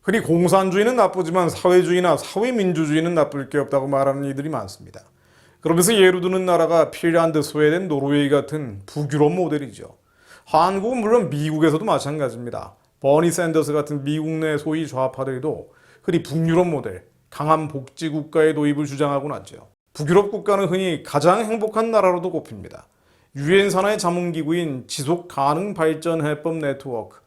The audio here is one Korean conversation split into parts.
흔히 공산주의는 나쁘지만 사회주의나 사회민주주의는 나쁠 게 없다고 말하는 이들이 많습니다. 그러면서 예로 드는 나라가 핀란드, 스웨덴, 노르웨이 같은 북유럽 모델이죠. 한국은 물론 미국에서도 마찬가지입니다. 버니 샌더스 같은 미국 내 소위 좌파들도 흔히 북유럽 모델, 강한 복지국가의 도입을 주장하곤 하죠. 북유럽 국가는 흔히 가장 행복한 나라로도 꼽힙니다. 유엔 산하의 자문기구인 지속가능발전해법 네트워크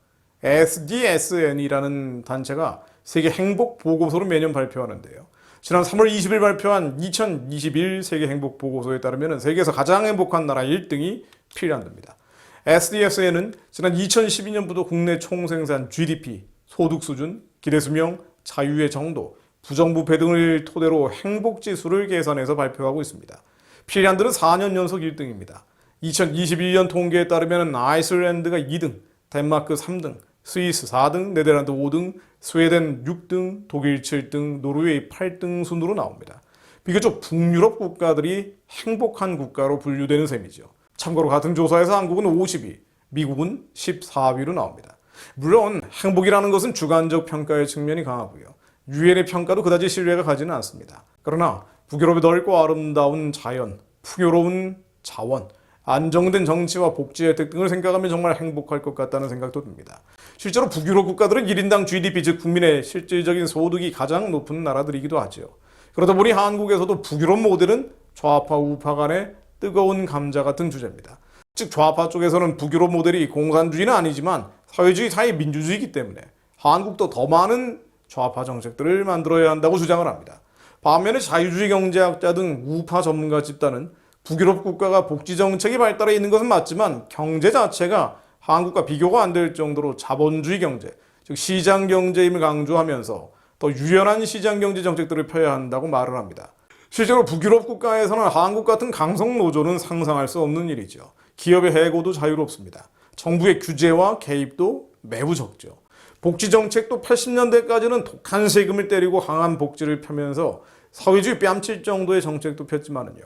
SDSN이라는 단체가 세계 행복 보고서를 매년 발표하는데요. 지난 3월 20일 발표한 2021 세계 행복 보고서에 따르면 세계에서 가장 행복한 나라 1등이 핀란드입니다. SDSN은 지난 2012년부터 국내 총생산 GDP, 소득 수준, 기대수명, 자유의 정도, 부정부패 등을 토대로 행복지수를 계산해서 발표하고 있습니다. 핀란드는 4년 연속 1등입니다. 2021년 통계에 따르면 아이슬란드가 2등, 덴마크 3등, 스위스 4등, 네덜란드 5등, 스웨덴 6등, 독일 7등, 노르웨이 8등 순으로 나옵니다. 비교적 북유럽 국가들이 행복한 국가로 분류되는 셈이죠. 참고로 같은 조사에서 한국은 50위, 미국은 14위로 나옵니다. 물론 행복이라는 것은 주관적 평가의 측면이 강하고요. 유엔의 평가도 그다지 신뢰가 가지는 않습니다. 그러나 북유럽의 넓고 아름다운 자연, 풍요로운 자원, 안정된 정치와 복지 혜택 등을 생각하면 정말 행복할 것 같다는 생각도 듭니다. 실제로 북유럽 국가들은 1인당 GDP, 즉 국민의 실질적인 소득이 가장 높은 나라들이기도 하죠. 그러다 보니 한국에서도 북유럽 모델은 좌파 우파 간의 뜨거운 감자 같은 주제입니다. 즉 좌파 쪽에서는 북유럽 모델이 공산주의는 아니지만 사회주의, 사회민주주의이기 때문에 한국도 더 많은 좌파 정책들을 만들어야 한다고 주장을 합니다. 반면에 자유주의 경제학자 등 우파 전문가 집단은 북유럽 국가가 복지 정책이 발달해 있는 것은 맞지만 경제 자체가 한국과 비교가 안 될 정도로 자본주의 경제, 즉 시장 경제임을 강조하면서 더 유연한 시장 경제 정책들을 펴야 한다고 말을 합니다. 실제로 북유럽 국가에서는 한국 같은 강성 노조는 상상할 수 없는 일이죠. 기업의 해고도 자유롭습니다. 정부의 규제와 개입도 매우 적죠. 복지 정책도 80년대까지는 독한 세금을 때리고 강한 복지를 펴면서 사회주의 뺨칠 정도의 정책도 폈지만은요.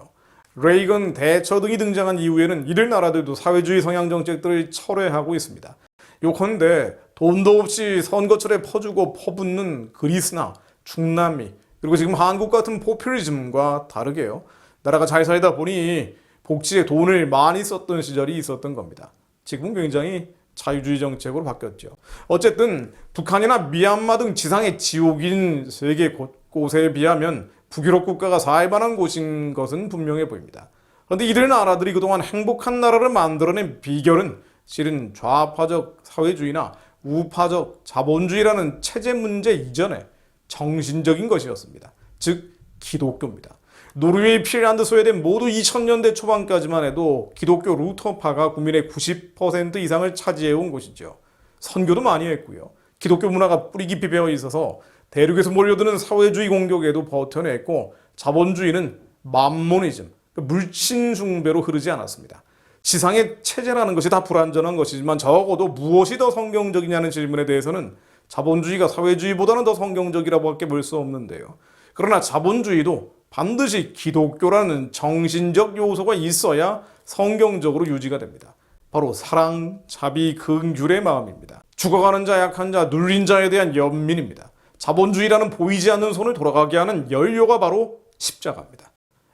레이건, 대처 등이 등장한 이후에는 이들 나라들도 사회주의 성향 정책들을 철회하고 있습니다. 요컨대 돈도 없이 선거철에 퍼주고 퍼붓는 그리스나 중남미, 그리고 지금 한국 같은 포퓰리즘과 다르게요. 나라가 잘 살다 보니 복지에 돈을 많이 썼던 시절이 있었던 겁니다. 지금은 굉장히 자유주의 정책으로 바뀌었죠. 어쨌든 북한이나 미얀마 등 지상의 지옥인 세계 곳곳에 비하면 북유럽 국가가 살만한 곳인 것은 분명해 보입니다. 그런데 이들 나라들이 그동안 행복한 나라를 만들어낸 비결은 실은 좌파적 사회주의나 우파적 자본주의라는 체제 문제 이전에 정신적인 것이었습니다. 즉 기독교입니다. 노르웨이, 핀란드, 스웨덴 모두 2000년대 초반까지만 해도 기독교 루터파가 국민의 90% 이상을 차지해온 곳이죠. 선교도 많이 했고요. 기독교 문화가 뿌리 깊이 배어 있어서 대륙에서 몰려드는 사회주의 공격에도 버텨냈고 자본주의는 맘모니즘, 물신 숭배로 흐르지 않았습니다. 지상의 체제라는 것이 다 불완전한 것이지만 적어도 무엇이 더 성경적이냐는 질문에 대해서는 자본주의가 사회주의보다는 더 성경적이라고 밖에 볼 수 없는데요. 그러나 자본주의도 반드시 기독교라는 정신적 요소가 있어야 성경적으로 유지가 됩니다. 바로 사랑, 자비, 긍휼의 마음입니다. 죽어가는 자, 약한 자, 눌린 자에 대한 연민입니다. 자본주의라는 보이지 않는 손을 돌아가게 하는 연료가 바로 십자가입니다.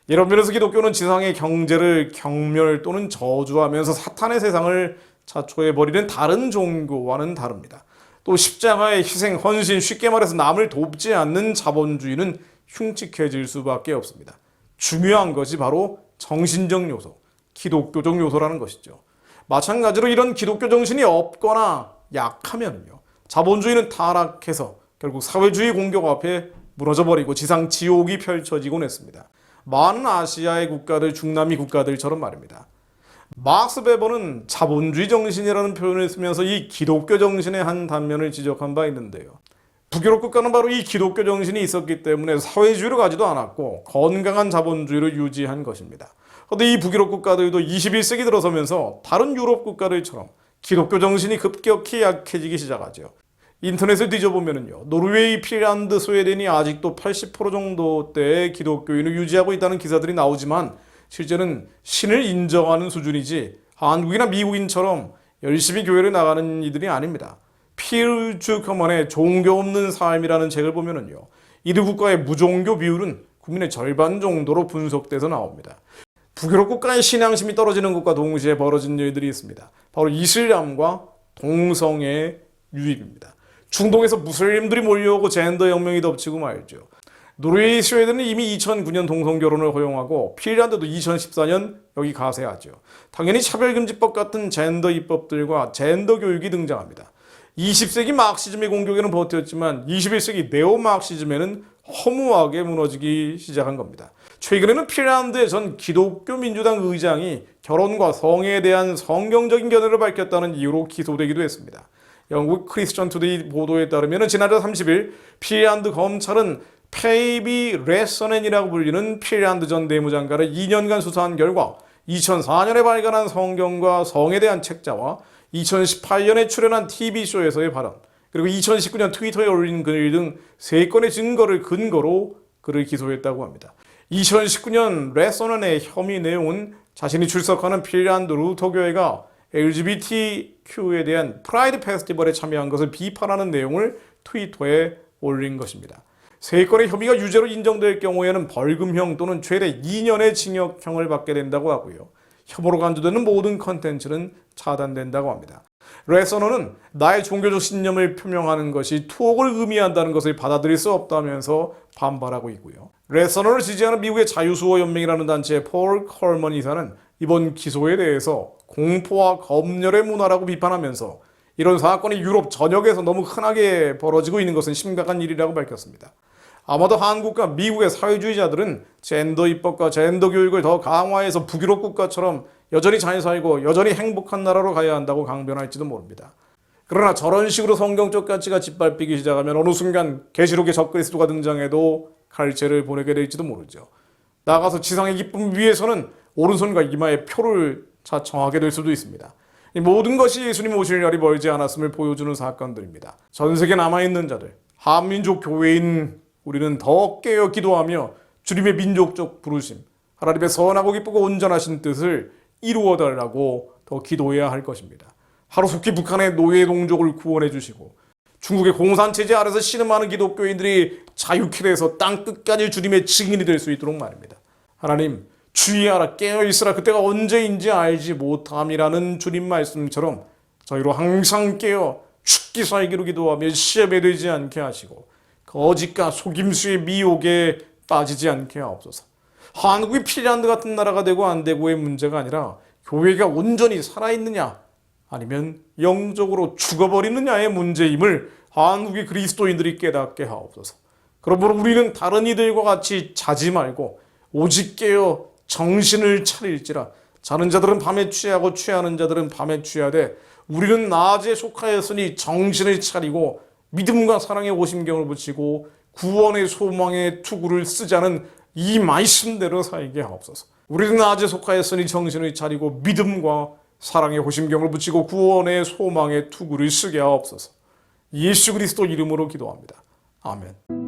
이런 면에서 기독교는 지상의 경제를 경멸 또는 저주하면서 사탄의 세상을 자초해버리는 다른 종교와는 다릅니다. 또 십자가의 희생, 헌신, 쉽게 말해서 남을 돕지 않는 자본주의는 흉측해질 수밖에 없습니다. 중요한 것이 바로 정신적 요소, 기독교적 요소라는 것이죠. 마찬가지로 이런 기독교 정신이 없거나 약하면요, 자본주의는 타락해서 결국 사회주의 공격 앞에 무너져버리고 지상 지옥이 펼쳐지곤 했습니다. 많은 아시아의 국가들, 중남미 국가들처럼 말입니다. 막스 베버는 자본주의 정신이라는 표현을 쓰면서 이 기독교 정신의 한 단면을 지적한 바 있는데요. 북유럽 국가는 바로 이 기독교 정신이 있었기 때문에 사회주의로 가지도 않았고 건강한 자본주의를 유지한 것입니다. 그런데 이 북유럽 국가들도 21세기 들어서면서 다른 유럽 국가들처럼 기독교 정신이 급격히 약해지기 시작하죠. 인터넷을 뒤져보면요, 노르웨이, 핀란드, 스웨덴이 아직도 80% 정도대의 기독교인을 유지하고 있다는 기사들이 나오지만 실제는 신을 인정하는 수준이지 한국이나 미국인처럼 열심히 교회를 나가는 이들이 아닙니다. 필 주커먼의 종교 없는 삶이라는 책을 보면은요, 이들 국가의 무종교 비율은 국민의 절반 정도로 분석돼서 나옵니다. 북유럽 국가의 신앙심이 떨어지는 것과 동시에 벌어진 일들이 있습니다. 바로 이슬람과 동성애 유입입니다. 중동에서 무슬림들이 몰려오고 젠더 혁명이 덮치고 말죠. 노르웨이, 스웨덴은 이미 2009년 동성결혼을 허용하고 핀란드도 2014년 여기 가세하죠. 당연히 차별금지법 같은 젠더 입법들과 젠더 교육이 등장합니다. 20세기 마크시즘의 공격에는 버텼지만 21세기 네오마크시즘에는 허무하게 무너지기 시작한 겁니다. 최근에는 핀란드의 전 기독교 민주당 의장이 결혼과 성에 대한 성경적인 견해를 밝혔다는 이유로 기소되기도 했습니다. 영국 크리스천 투데이 보도에 따르면 지난달 30일 핀란드 검찰은 페이비 레서넨이라고 불리는 핀란드 전 내무장관을 2년간 수사한 결과 2004년에 발간한 성경과 성에 대한 책자와 2018년에 출연한 TV쇼에서의 발언, 그리고 2019년 트위터에 올린 글 등 3건의 증거를 근거로 그를 기소했다고 합니다. 2019년 레서넨의 혐의 내용은 자신이 출석하는 핀란드 루터교회가 LGBTQ에 대한 프라이드 페스티벌에 참여한 것을 비판하는 내용을 트위터에 올린 것입니다. 3건의 혐의가 유죄로 인정될 경우에는 벌금형 또는 최대 2년의 징역형을 받게 된다고 하고요. 혐오로 간주되는 모든 컨텐츠는 차단된다고 합니다. 레서너는 나의 종교적 신념을 표명하는 것이 투옥을 의미한다는 것을 받아들일 수 없다면서 반발하고 있고요. 레서너를 지지하는 미국의 자유수호연맹이라는 단체의 폴 컬먼 이사는 이번 기소에 대해서 공포와 검열의 문화라고 비판하면서 이런 사건이 유럽 전역에서 너무 흔하게 벌어지고 있는 것은 심각한 일이라고 밝혔습니다. 아마도 한국과 미국의 사회주의자들은 젠더 입법과 젠더 교육을 더 강화해서 북유럽 국가처럼 여전히 잘 살고 여전히 행복한 나라로 가야 한다고 강변할지도 모릅니다. 그러나 저런 식으로 성경적 가치가 짓밟히기 시작하면 어느 순간 계시록의 적그리스도가 등장해도 칼체를 보내게 될지도 모르죠. 나아가서 지상의 기쁨 위에서는 오른손과 이마에 표를 자청하게 될 수도 있습니다. 이 모든 것이 예수님 오실 날이 멀지 않았음을 보여주는 사건들입니다. 전 세계 남아있는 자들, 한민족 교회인 우리는 더 깨어 기도하며 주님의 민족적 부르심, 하나님의 선하고 기쁘고 온전하신 뜻을 이루어달라고 더 기도해야 할 것입니다. 하루속히 북한의 노예 동족을 구원해 주시고 중국의 공산체제 아래서 신음하는 기독교인들이 자유케 돼서 땅끝까지 주님의 증인이 될 수 있도록 말입니다. 하나님, 주의하라, 깨어있으라, 그때가 언제인지 알지 못함이라는 주님 말씀처럼 저희로 항상 깨어 죽기 살기로 기도하며 시험에 되지 않게 하시고 거짓과 속임수의 미혹에 빠지지 않게 하옵소서. 한국이 핀란드 같은 나라가 되고 안 되고의 문제가 아니라 교회가 온전히 살아있느냐 아니면 영적으로 죽어버리느냐의 문제임을 한국의 그리스도인들이 깨닫게 하옵소서. 그러므로 우리는 다른 이들과 같이 자지 말고 오직 깨어 정신을 차릴지라. 자는 자들은 밤에 취하고 취하는 자들은 밤에 취하되 우리는 낮에 속하였으니 정신을 차리고 믿음과 사랑의 오심경을 붙이고 구원의 소망의 투구를 쓰자는 이 말씀대로 살게 하옵소서. 우리는 낮에 속하였으니 정신을 차리고 믿음과 사랑의 호심경을 붙이고 구원의 소망의 투구를 쓰게 하옵소서. 예수 그리스도 이름으로 기도합니다. 아멘.